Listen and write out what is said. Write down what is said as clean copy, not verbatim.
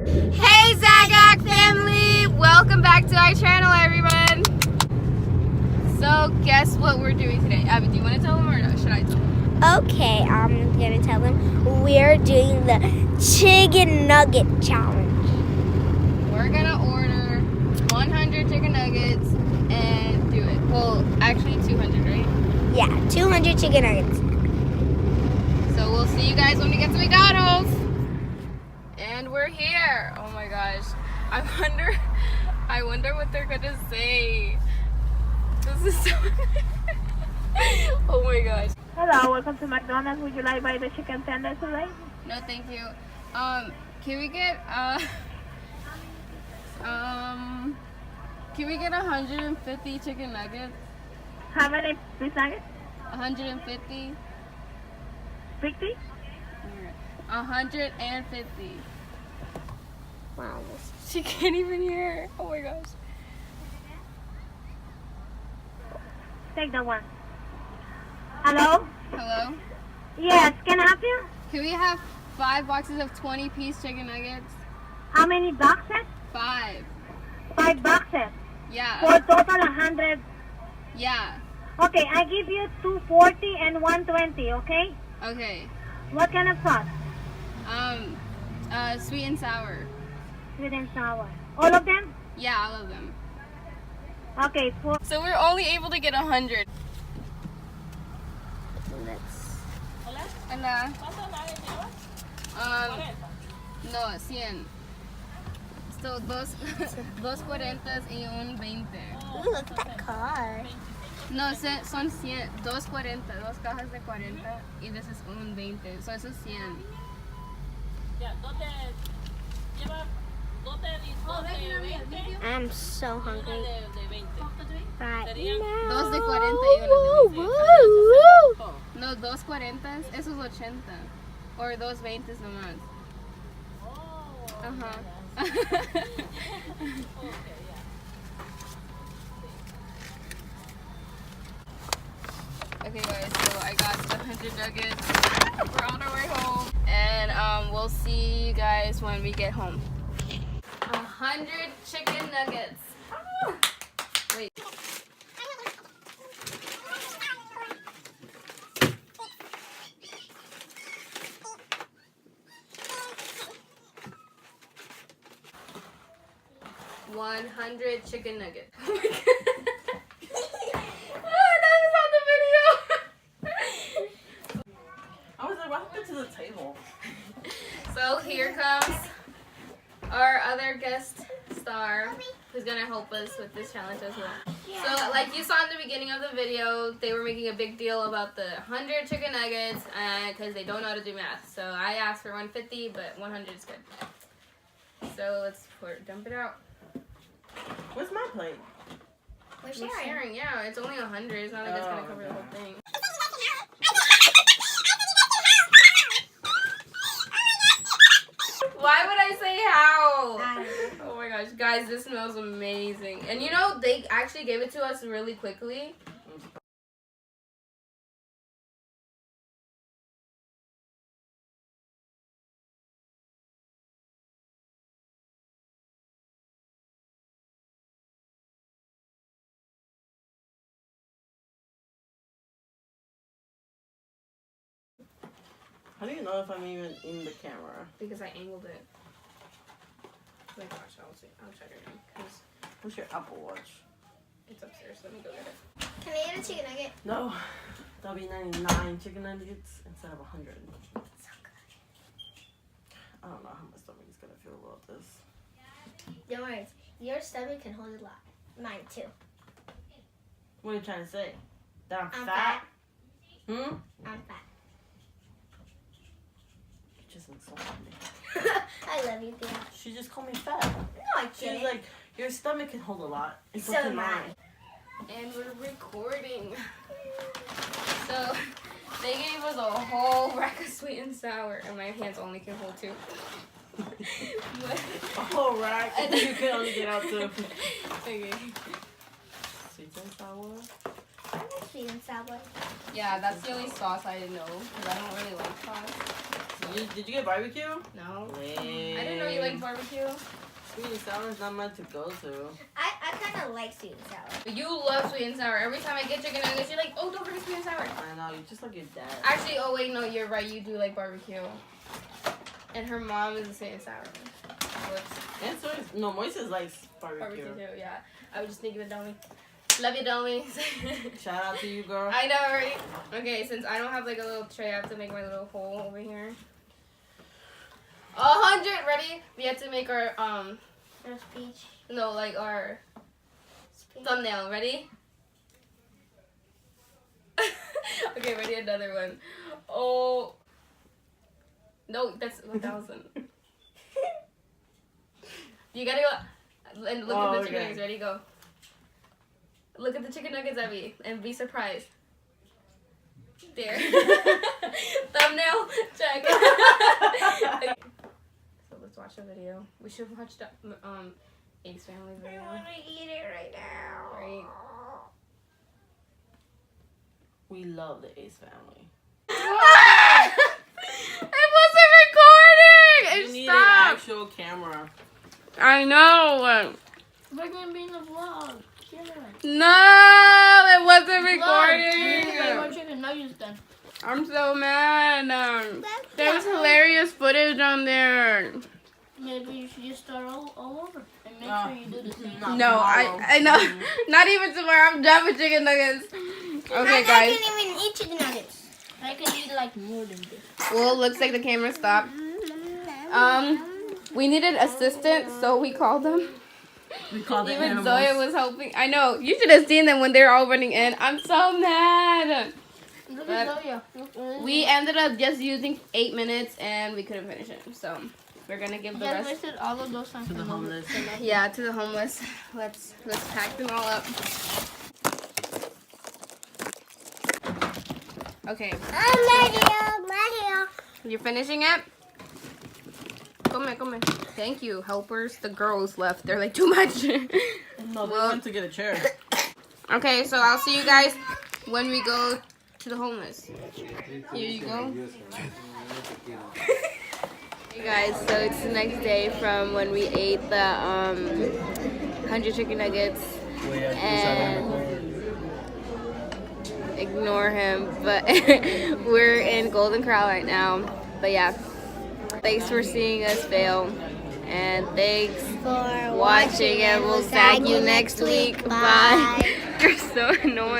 Hey Zagak family! Welcome back to our channel, everyone! So guess what we're doing today? Abby, do you want to tell them or no? Should I tell them? Okay, I'm gonna tell them we're doing the chicken nugget challenge. We're gonna order 100 chicken nuggets and do it. Well, actually 200, right? Yeah, 200 chicken nuggets. So we'll see you guys when we get to McDonald's. And we're here. Oh my gosh. I wonder what they're gonna say. This is so oh my gosh. Hello, welcome to McDonald's. Would you like buy the chicken tenders today? No, thank you. Can we get can we get 150 chicken nuggets? How many fish nuggets? 150. 50? 150. Wow. She can't even hear. Oh my gosh. Take that one. Hello? Hello? Yes, can I help you? Can we have 5 boxes of 20-piece chicken nuggets? How many boxes? 5. 5 boxes. Yeah. For total 100. Yeah. Okay, I give you 240 and 120, okay? Okay. What kind of sauce? Sweet and sour. Sweet and sour. All of them? Yeah, all of them. Okay, So we're only able to get 100. Hola. No, 100. So, dos 40 y un 20. Ooh, look at that car. No, son 100. Dos 40. Dos cajas de 40. Y this is un 20. So, eso es 100. I'm so hungry. Right now. Dos de 40 y uno de 20. No, dos 40. Eso es 80. O dos 20 nomás. Ajá. Okay guys, so I got the 100 nuggets. We're on our way home. And we'll see you guys when we get home. 100 chicken nuggets. Ah! Wait. $100 chicken nuggets. Oh my god. That was on the video. I was like, what happened to the table? So here comes our other guest star who's gonna help us with this challenge as well. So like you saw in the beginning of the video, they were making a big deal about the 100 chicken nuggets because they don't know how to do math. So I asked for 150, but 100 is good. So let's dump it out. Where's my plate? We're We're sharing, yeah. It's only 100. It's not like it's gonna cover the whole thing. Why would I say how? Oh my gosh, guys, this smells amazing. And you know, they actually gave it to us really quickly. How do you know if I'm even in the camera? Because I angled it. Oh my gosh, I'll check it because Where's your Apple Watch? it's upstairs. Let me go get it. Can I get a chicken nugget? No. That'll be 99 chicken nuggets instead of 100. So good. I don't know how my stomach is gonna feel about this. Don't worry, your stomach can hold a lot. Mine too. What are you trying to say? That I'm I'm fat? Hmm? I'm fat. You just insulted me. I love you, Thea. She just called me fat. No, I She was didn't. like, your stomach can hold a lot. And so So can am mine. And we're recording. So they gave us a whole rack of sweet and sour, and my hands only can hold 2. Oh, right. You can only get out 2. Okay. Sweet and sour. I like sweet and sour. Yeah, that's the only sauce I know because I don't really like sauce. Did you get barbecue? No. Lame. I didn't know you liked barbecue. Sweet and sour is not meant to go to. I kind of like sweet and sour. You love sweet and sour. Every time I get chicken nuggets, you're like, oh, don't forget sweet and sour. I know, you're just like your dad. Actually, oh wait, no, you're right. You do like barbecue. And her mom is the sweet and sour. Whoops. And so is, no, Moises likes barbecue. Barbecue too, yeah. I was just thinking of Domi. Love you, Domi. Shout out to you, girl. I know, right? Okay, since I don't have like a little tray, I have to make my little hole over here. 100, ready? We have to make our No speech. no, like our Speech. thumbnail. Ready? Okay, ready? Another one. Oh, no, that's 1,000. You gotta go and look at the chicken okay. nuggets. Ready? Go. Look at the chicken nuggets, Abby, and be surprised. There. Thumbnail check. So let's watch the video. We should watch the Ace Family video. I want to eat it right now. Right. We love the Ace family. It wasn't recording. You It need an stopped. actual camera. I know. We're gonna be in the vlog. No, it wasn't recording. Chicken nuggets then. I'm so mad. There was hilarious footage on there. Maybe you should just start all over and make sure you do the same. Not No, tomorrow. I know. Not even tomorrow. I'm done with chicken nuggets. Okay, I guys. can't even eat chicken nuggets. I can eat like more than this. Well, looks like the camera stopped. We needed assistance, so we called them. We call the Even animals. Zoya was helping. I know. You should have seen them when they were all running in. I'm so mad. Look But at Zoya. we ended up just using 8 minutes, and we couldn't finish it. So we're gonna give the Yeah, rest. wasted all of those times. To the homeless. Yeah, to the homeless. Let's pack them all up. Okay, Mario. you're finishing it? Come here. Thank you, helpers. The girls left. They're like, too much. No, they Well- went to get a chair. Okay, so I'll see you guys when we go to the homeless. Here you go. Hey guys, so it's the next day from when we ate the 100 chicken nuggets and ignore him, but we're in Golden Corral right now. But yeah, thanks for seeing us fail, and thanks For watching, and we'll tag you next week. Bye. You're so annoying.